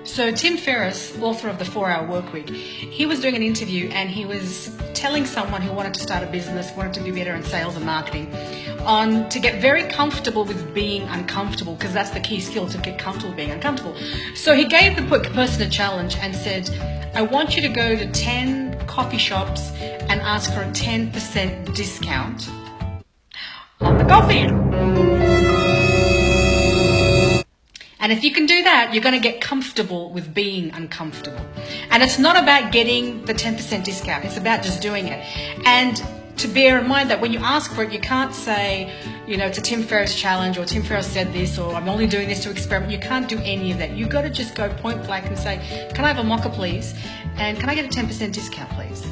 So Tim Ferriss, author of the 4-Hour Workweek, he was doing an interview and he was telling someone who wanted to start a business, wanted to do better in sales and marketing, to get very comfortable with being uncomfortable, because that's the key skill, to get comfortable being uncomfortable. So he gave the person a challenge and said, I want you to go to 10 coffee shops and ask for a 10% discount on the coffee. And if you can do that, you're going to get comfortable with being uncomfortable. And it's not about getting the 10% discount. It's about just doing it. And to bear in mind that when you ask for it, you can't say, you know, it's a Tim Ferriss challenge, or Tim Ferriss said this, or I'm only doing this to experiment. You can't do any of that. You've got to just go point blank and say, can I have a mocha, please? And can I get a 10% discount, please?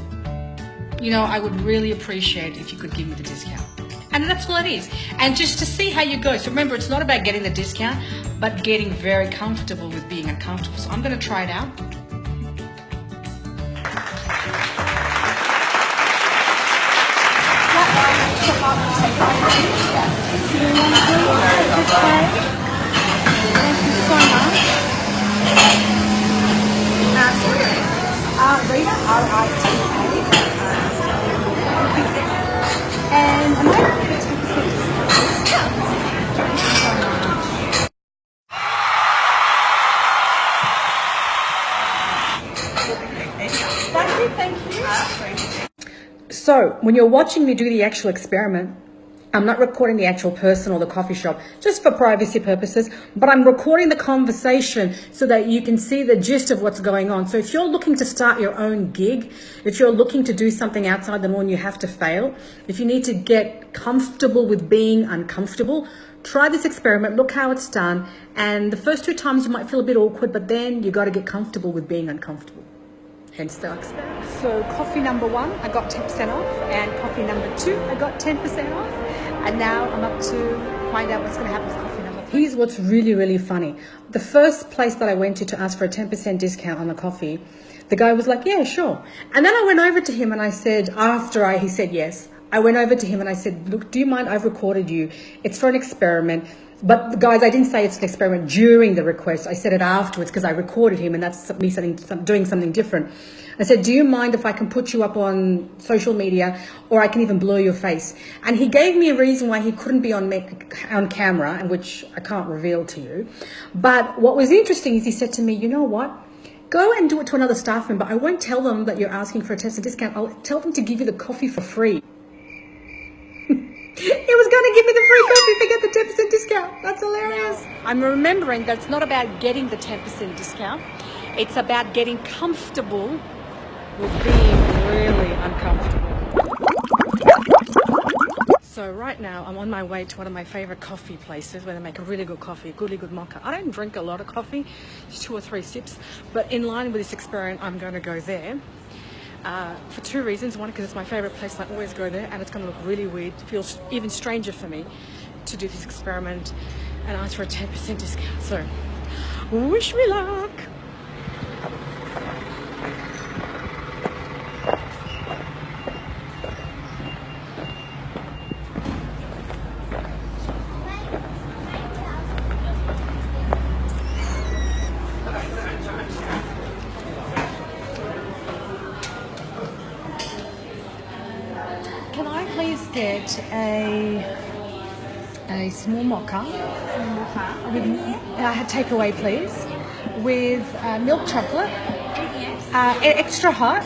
You know, I would really appreciate if you could give me the discount. And that's all it is. And just to see how you go. So remember, it's not about getting the discount, but getting very comfortable with being uncomfortable. So I'm going to try it out. Thank you so much. Rita, R-I-T-A. And am I going to get 10% discount? Thank you so much. That's it, thank you. So when you're watching me do the actual experiment, I'm not recording the actual person or the coffee shop just for privacy purposes, but I'm recording the conversation so that you can see the gist of what's going on. So if you're looking to start your own gig, if you're looking to do something outside the norm, you have to fail. If you need to get comfortable with being uncomfortable, try this experiment, look how it's done. And the first 2 times you might feel a bit awkward, but then you got to get comfortable with being uncomfortable. Hence the experiment. So coffee number 1, I got 10% off, and coffee number 2, I got 10% off. And now I'm up to find out what's going to happen with coffee number 3. Here's what's really, really funny. The first place that I went to ask for a 10% discount on the coffee, the guy was like, yeah, sure. And then I went over to him and I said, he said yes, I went over to him and I said, look, do you mind? I've recorded you. It's for an experiment. But guys, I didn't say it's an experiment during the request. I said it afterwards because I recorded him, and that's me doing something different. I said, do you mind if I can put you up on social media, or I can even blur your face? And he gave me a reason why he couldn't be on camera, and which I can't reveal to you. But what was interesting is he said to me, you know what? Go and do it to another staff member. I won't tell them that you're asking for a 10% discount. I'll tell them to give you the coffee for free. He was going to give me the free coffee if I get the 10% discount. That's hilarious. I'm remembering that it's not about getting the 10% discount. It's about getting comfortable with being really uncomfortable. So right now I'm on my way to one of my favorite coffee places where they make a really good coffee, really good mocha. I don't drink a lot of coffee, just 2 or 3 sips, but in line with this experiment, I'm going to go there. For 2 reasons. One, because it's my favorite place, and I always go there, and it's going to look really weird. It feels even stranger for me to do this experiment and ask for a 10% discount. So, wish me luck. Can I please get a small mocha? With takeaway, please, with milk chocolate, extra hot,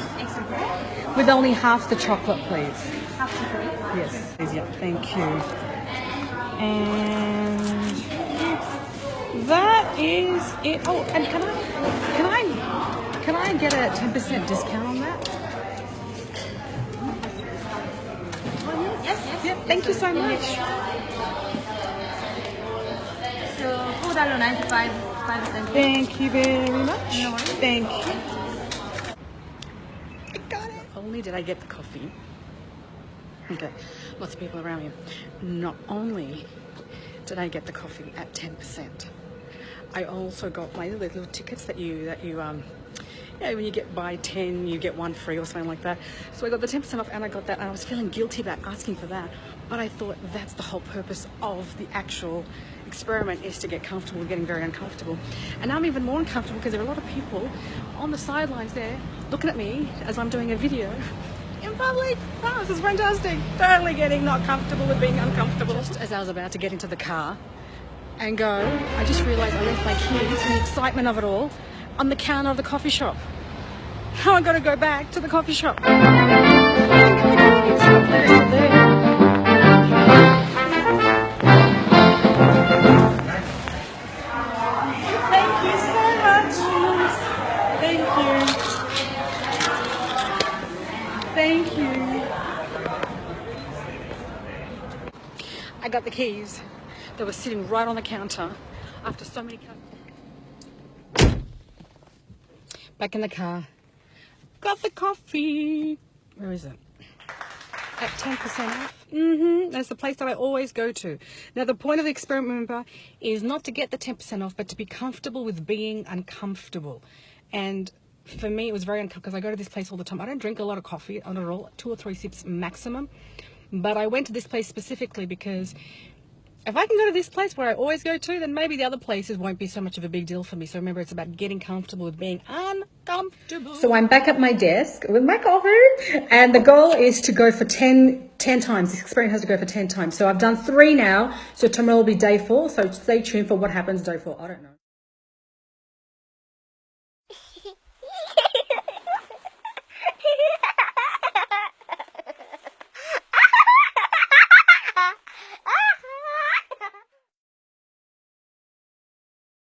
with only half the chocolate, please. Half chocolate? Yes, please. Yeah, thank you. And that is it. Oh, and can I get a 10% discount on that? Yes. Yeah, thank you so much. So $4.95. Thank you very much. No worries. Thank you. I got it. Not only did I get the coffee, okay, lots of people around me. Not only did I get the coffee at 10%, I also got my little tickets that you Yeah, when you get buy 10, you get one free or something like that. So I got the 10% off and I got that, and I was feeling guilty about asking for that. But I thought that's the whole purpose of the actual experiment, is to get comfortable with getting very uncomfortable. And now I'm even more uncomfortable because there are a lot of people on the sidelines there looking at me as I'm doing a video in public. Oh, this is fantastic. Totally getting not comfortable with being uncomfortable. Just as I was about to get into the car and go, I just realized I left my keys in the excitement of it all on the counter of the coffee shop. Now I gotta go back to the coffee shop. Thank you so much. Thank you. Thank you. I got the keys. They were sitting right on the counter after so many back in the car. Got the coffee. Where is it? At 10% off. That's the place that I always go to. Now, the point of the experiment, remember, is not to get the 10% off, but to be comfortable with being uncomfortable. And for me, it was very uncomfortable because I go to this place all the time. I don't drink a lot of coffee, not at all, 2 or 3 sips maximum. But I went to this place specifically because if I can go to this place where I always go to, then maybe the other places won't be so much of a big deal for me. So remember, it's about getting comfortable with being uncomfortable. So I'm back at my desk with my coffee, and the goal is to go for 10 times. This experiment has to go for 10 times. So I've done 3 now. So tomorrow will be day 4. So stay tuned for what happens day 4. I don't know.